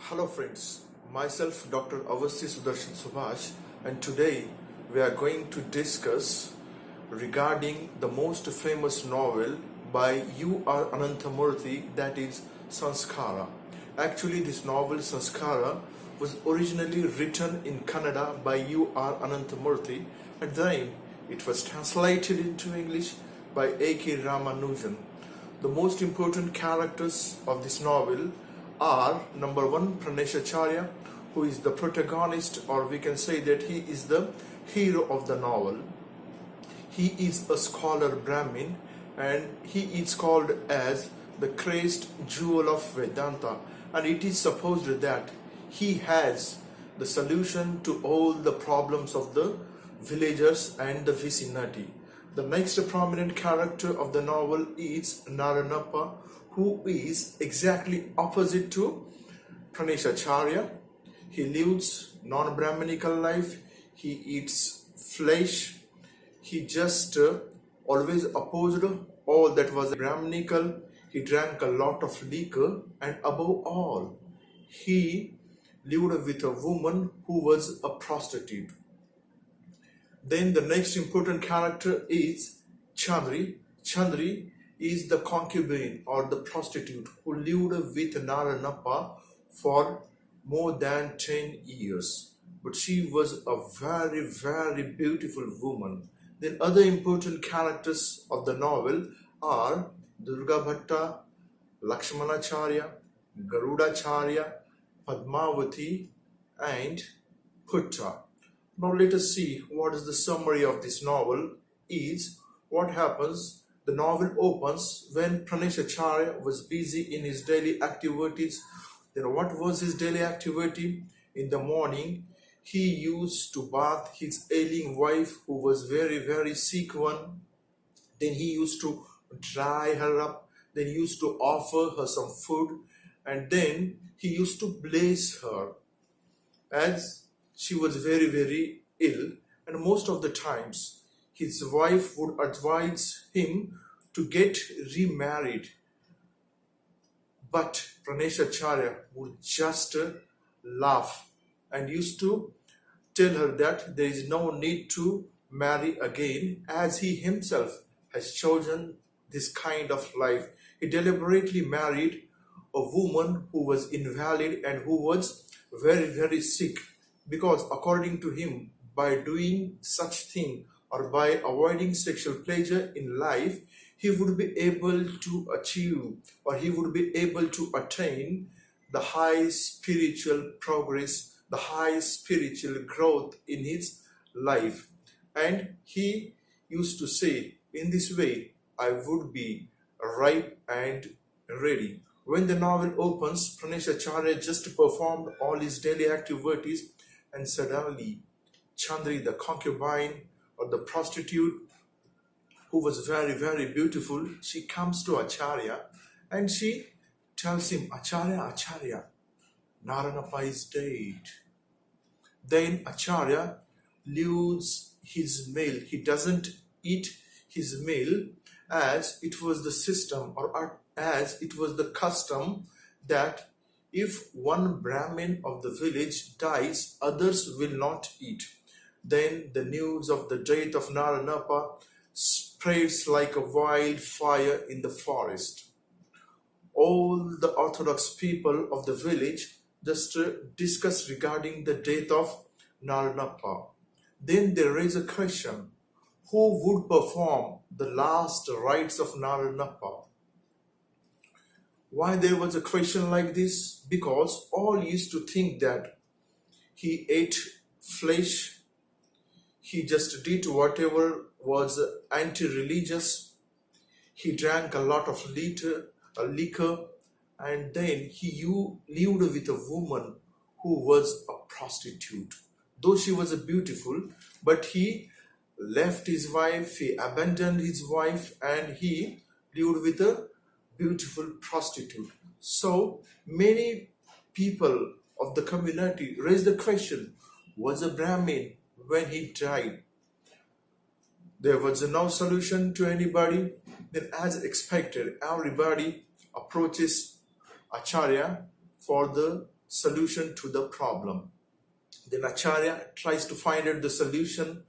Hello friends, myself Dr. Awasthi Sudarshan Subhash, and today we are going to discuss regarding the most famous novel by U.R. Ananthamurthy, that is Samskara. Actually, this novel Samskara was originally written in Kannada by U.R. Ananthamurthy, and then it was translated into English by A.K. Ramanujan. The most important characters of this novel are number one, Acharya, who is the protagonist, or we can say that he is the hero of the novel. He is a scholar Brahmin and he is called as the crazed jewel of Vedanta, and it is supposed that he has the solution to all the problems of the villagers and the vicinity. The next prominent character of the novel is Naranappa, who is exactly opposite to Acharya. He lives non-Brahminical life, he eats flesh, he just always opposed all that was Brahminical, he drank a lot of liquor, and above all, he lived with a woman who was a prostitute. Then the next important character is Chandri. Chandri is the concubine or the prostitute who lived with Naranappa for more than 10 years. But she was a very, very beautiful woman. Then other important characters of the novel are Durga Bhatta, Lakshmanacharya, Garudacharya, Padmavati, and Putta. Now let us see what is the summary of this novel is. What happens? The novel opens when Acharya was busy in his daily activities. Then what was his daily activity? In the morning, he used to bath his ailing wife who was very, very sick one. Then he used to dry her up. Then he used to offer her some food. And then he used to bless her as she was very, very ill. And most of the times, his wife would advise him to get remarried. But Acharya would just laugh and used to tell her that there is no need to marry again, as he himself has chosen this kind of life. He deliberately married a woman who was invalid and who was very, very sick, because according to him, by doing such thing or by avoiding sexual pleasure in life, he would be able to achieve or he would be able to attain the high spiritual progress, the high spiritual growth in his life. And he used to say, in this way, I would be ripe and ready. When the novel opens, Acharya just performed all his daily activities, and suddenly Chandri, the concubine or the prostitute, who was very, very beautiful, she comes to Acharya and she tells him, Acharya, Acharya, Naranappa is dead. Then Acharya leaves his meal. He doesn't eat his meal, as it was the system or as it was the custom that if one Brahmin of the village dies, others will not eat. Then the news of the death of Naranappa spreads like a wildfire in the forest. All the orthodox people of the village just discuss regarding the death of Naranappa. Then they raise a question: who would perform the last rites of Naranappa? Why there was a question like this? Because all used to think that he ate flesh, he just did whatever was anti-religious, he drank a lot of liquor, and then he lived with a woman who was a prostitute. Though she was beautiful, but he left his wife, he abandoned his wife, and he lived with a beautiful prostitute. So many people of the community raised the question, was a Brahmin when he died? There was no solution to anybody. Then as expected, everybody approaches Acharya for the solution to the problem. Then Acharya tries to find out the solution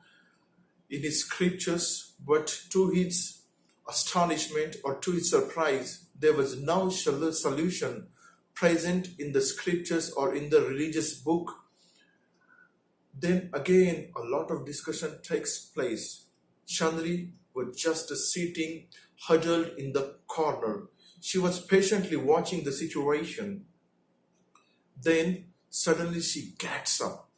in his scriptures, but to his astonishment or to his surprise, there was no solution present in the scriptures or in the religious book. Then again, a lot of discussion takes place. Chandri was just sitting huddled in the corner. She was patiently watching the situation. Then suddenly she gets up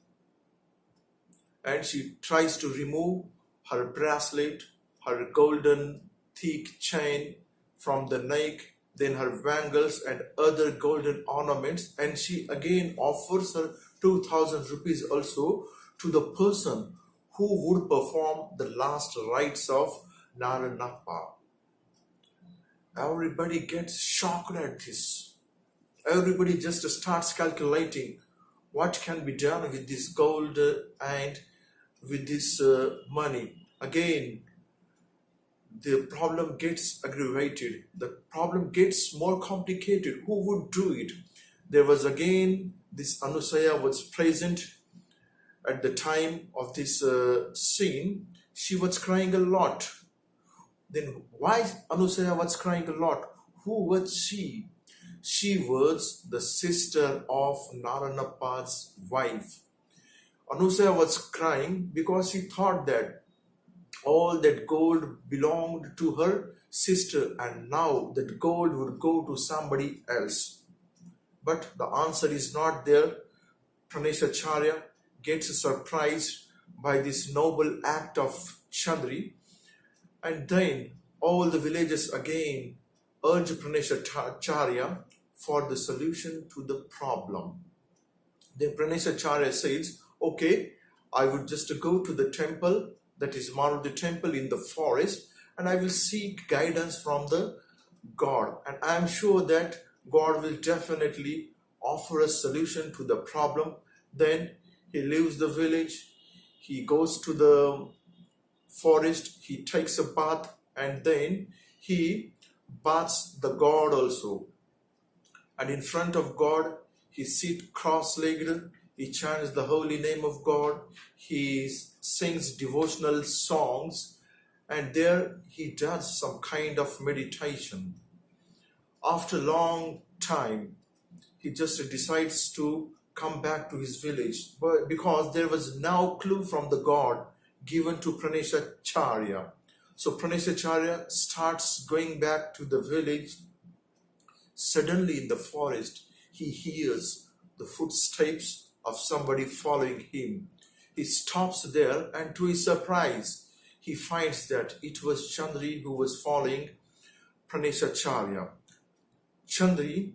and she tries to remove her bracelet, her golden thick chain from the neck, then her bangles and other golden ornaments, and she again offers her 2000 rupees also to the person who would perform the last rites of Naranappa. Everybody gets shocked at this. Everybody just starts calculating what can be done with this gold and with this money. Again, the problem gets aggravated. The problem gets more complicated. Who would do it? There was again, this Anusaya was present at the time of this scene. She was crying a lot. Then why Anusaya was crying a lot? Who was she? She was the sister of Naranappa's wife. Anusaya was crying because she thought that all that gold belonged to her sister and now that gold would go to somebody else. But the answer is not there. Acharya gets surprised by this noble act of Chandri, and then all the villagers again urge Acharya for the solution to the problem. Then Acharya says, okay, I would just go to the temple, that is Maruti temple in the forest, and I will seek guidance from the God. And I am sure that God will definitely offer a solution to the problem. Then he leaves the village, he goes to the forest, he takes a bath, and then he baths the God also. And in front of God, he sits cross-legged, he chants the holy name of God, he sings devotional songs, and there he does some kind of meditation. After a long time, he just decides to come back to his village, but because there was no clue from the God given to Acharya. So Acharya starts going back to the village. Suddenly in the forest, he hears the footsteps of somebody following him. He stops there, and to his surprise, he finds that it was Chandri who was following Acharya. Chandri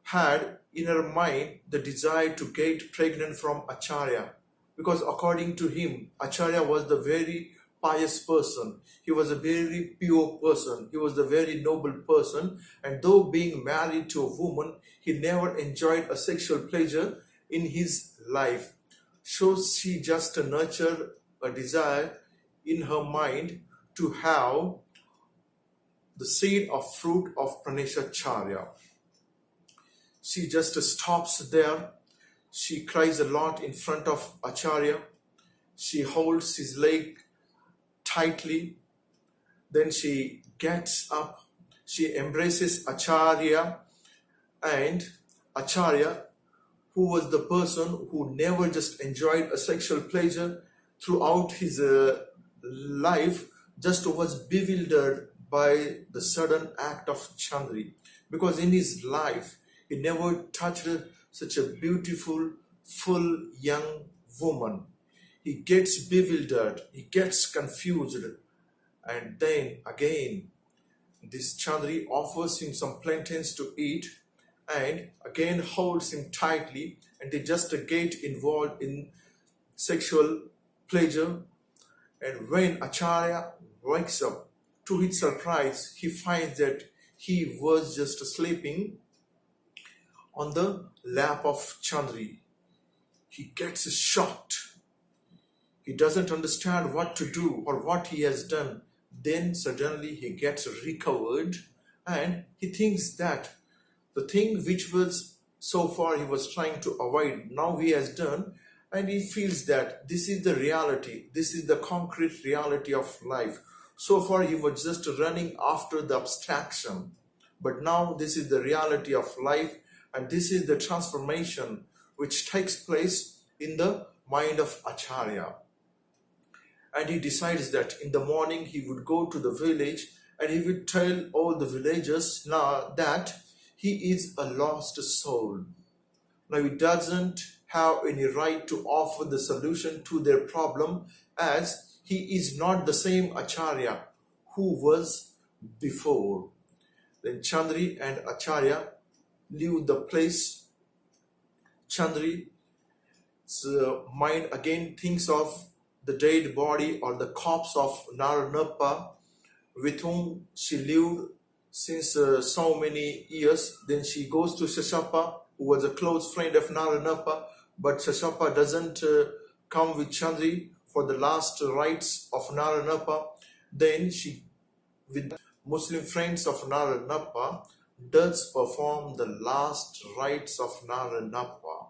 had in her mind the desire to get pregnant from Acharya, because according to him, Acharya was the very pious person. He was a very pure person. He was a very noble person. And though being married to a woman, he never enjoyed a sexual pleasure in his life. So she just nurtured a desire in her mind to have the seed of fruit of Acharya. She just stops there. She cries a lot in front of Acharya. She holds his leg tightly. Then she gets up. She embraces Acharya, and Acharya, who was the person who never just enjoyed a sexual pleasure throughout his life, just was bewildered by the sudden act of Chandri, because in his life he never touched such a beautiful, full young woman. He gets bewildered, he gets confused, and then again this Chandri offers him some plantains to eat and again holds him tightly, and they just get involved in sexual pleasure. And when Acharya wakes up, to his surprise, he finds that he was just sleeping on the lap of Chandri. He gets shocked. He doesn't understand what to do or what he has done. Then suddenly he gets recovered, and he thinks that the thing which was So far he was trying to avoid, now he has done, and he feels that this is the reality, this is the concrete reality of life. So far he was just running after the abstraction, but now this is the reality of life, and this is the transformation which takes place in the mind of Acharya. And he decides that in the morning he would go to the village and he would tell all the villagers now that he is a lost soul. Now he doesn't have any right to offer the solution to their problem, as he is not the same Acharya who was before. Then Chandri and Acharya leave the place. Chandri's mind again thinks of the dead body or the corpse of Naranappa, with whom she lived since so many years. Then she goes to Shashapa, who was a close friend of Naranappa, but Shashapa doesn't come with Chandri for the last rites of Naranappa. Then she, with Muslim friends of Naranappa, does perform the last rites of Naranappa.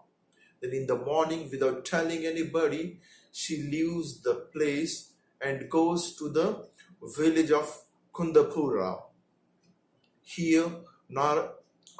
Then in the morning, without telling anybody, she leaves the place and goes to the village of Kundapura. Here,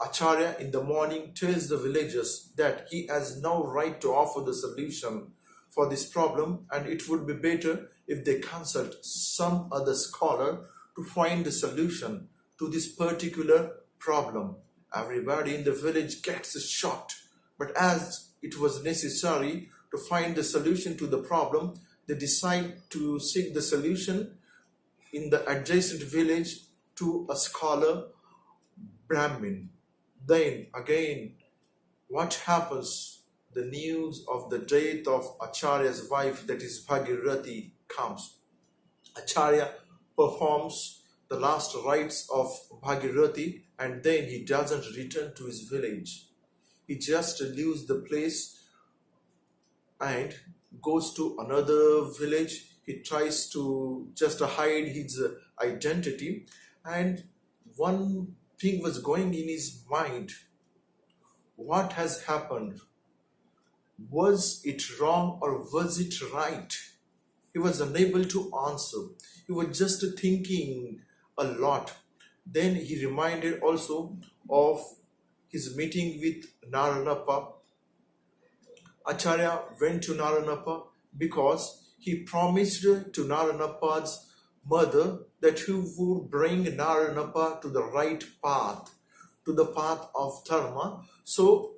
Acharya in the morning tells the villagers that he has no right to offer the solution for this problem, and it would be better if they consult some other scholar to find the solution to this particular problem. Everybody in the village gets shocked, but as it was necessary to find the solution to the problem, they decide to seek the solution in the adjacent village to a scholar Brahmin. Then again, what happens? The news of the death of Acharya's wife, that is Bhagirathi, comes. Acharya performs the last rites of Bhagirathi, and then he doesn't return to his village. He just leaves the place and goes to another village. He tries to just hide his identity, and one thing was going in his mind. What has happened? Was it wrong or was it right? He was unable to answer. He was just thinking a lot. Then he reminded also of his meeting with Naranappa. Acharya went to Naranappa because he promised to Naranappa's mother that he would bring Naranappa to the right path, to the path of dharma. So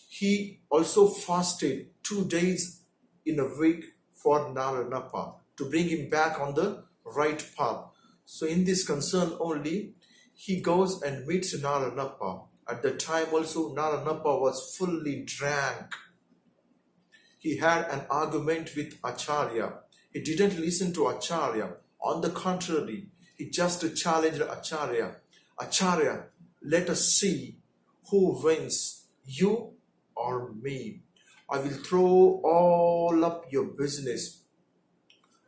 he also fasted 2 days in a week for Naranappa to bring him back on the right path. So in this concern only, he goes and meets Naranappa. At the time also, Naranappa was fully drunk. He had an argument with Acharya. He didn't listen to Acharya. On the contrary, he just challenged Acharya. Acharya, let us see who wins, you or me. I will throw all up your business.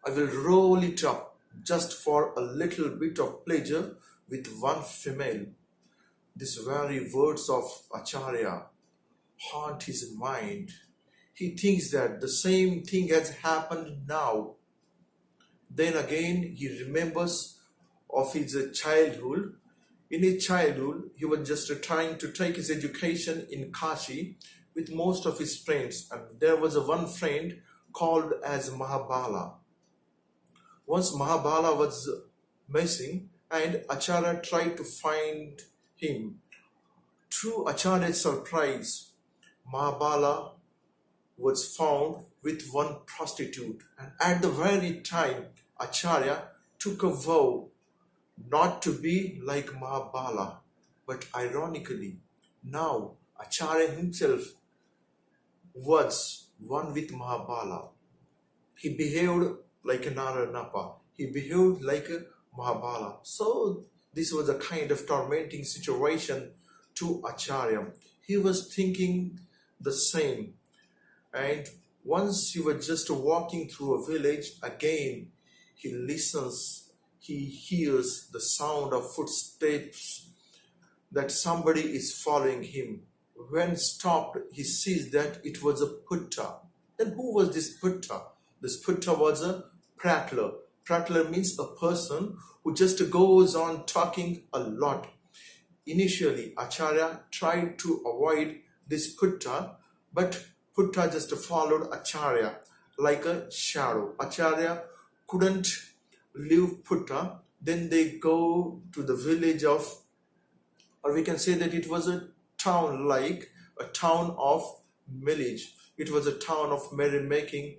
I will roll it up just for a little bit of pleasure with one female. These very words of Acharya haunt his mind. He thinks that the same thing has happened now. Then again, he remembers of his childhood. In his childhood, he was just trying to take his education in Kashi with most of his friends, and there was one friend called as Mahabala. Once Mahabala was missing, and Acharya tried to find him. To Acharya's surprise, Mahabala was found with one prostitute, and at the very time Acharya took a vow not to be like Mahabala. But ironically, now Acharya himself was one with Mahabala. He behaved like a Naranappa. He behaved like a Mahabala. So this was a kind of tormenting situation to Acharya. He was thinking the same. And once he was just walking through a village, again he listens, he hears the sound of footsteps, that somebody is following him. when stopped, he sees that it was a putta. Then who was this putta? This putta was a prattler. Prattler means a person who just goes on talking a lot. Initially, Acharya tried to avoid this putta, but putta just followed Acharya like a shadow. Acharya couldn't leave putta. Then they go to the village of, or we can say that it was a town, like a town of village. It was a town of merrymaking.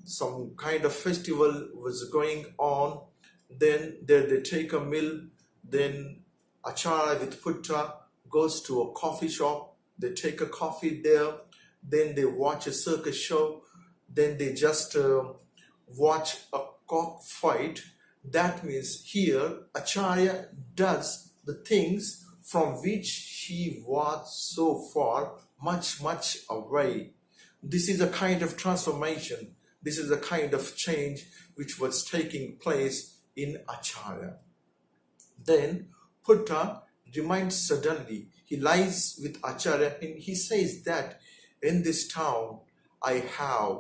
Some kind of festival was going on. Then there they take a meal. Then Acharya with putta goes to a coffee shop. They take a coffee there. Then they watch a circus show. Then they just watch a cockfight. That means here Acharya does the things from which he was so far much away. This is a kind of transformation. This is a kind of change which was taking place in Acharya. Then Putta reminds suddenly, he lies with Acharya and he says that in this town I have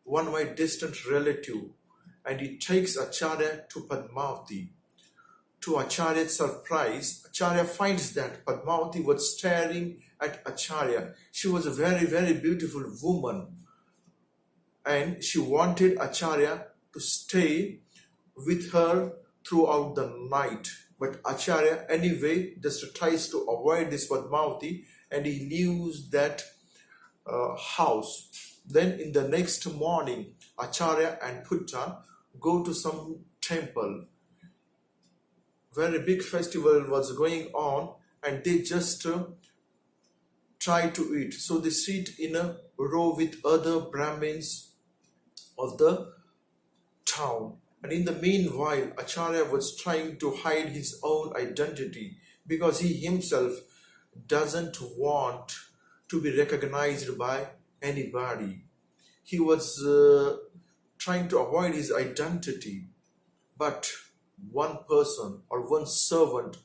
one of my distant relative, and he takes Acharya to Padmavati. To Acharya's surprise, Acharya finds that Padmavati was staring at Acharya. She was a very beautiful woman, and she wanted Acharya to stay with her throughout the night. But Acharya anyway just tries to avoid this Padmavati, and he leaves that house. Then in the next morning, Acharya and Putta go to some temple. Very big festival was going on, and they just try to eat. So they sit in a row with other Brahmins of the town. And in the meanwhile, Acharya was trying to hide his own identity because he himself doesn't want to be recognized by anybody. He was trying to avoid his identity. But one person or one servant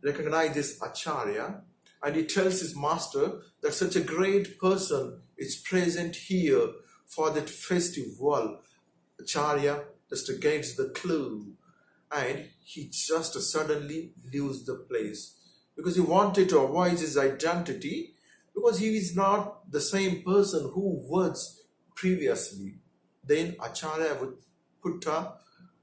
recognizes Acharya, and he tells his master that such a great person is present here for that festival. Acharya just gets the clue, and he just suddenly leaves the place because he wanted to avoid his identity, because he is not the same person who was previously. Then Acharya with Putta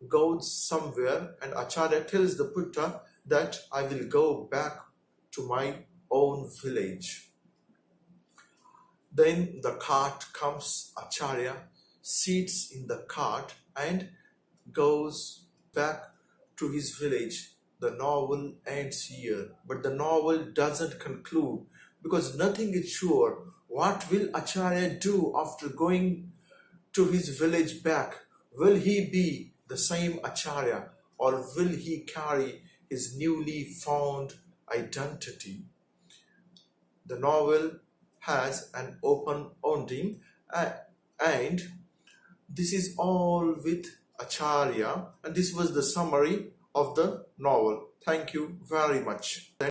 goes somewhere, and Acharya tells the Putta that I will go back to my own village. Then the cart comes. Acharya sits in the cart and goes back to his village. The novel ends here, but the novel doesn't conclude because nothing is sure. What will Acharya do after going to his village back? Will he be the same Acharya, or will he carry his newly found identity? The novel has an open ending, and this is all with Acharya, and this was the summary of the novel. Thank you very much.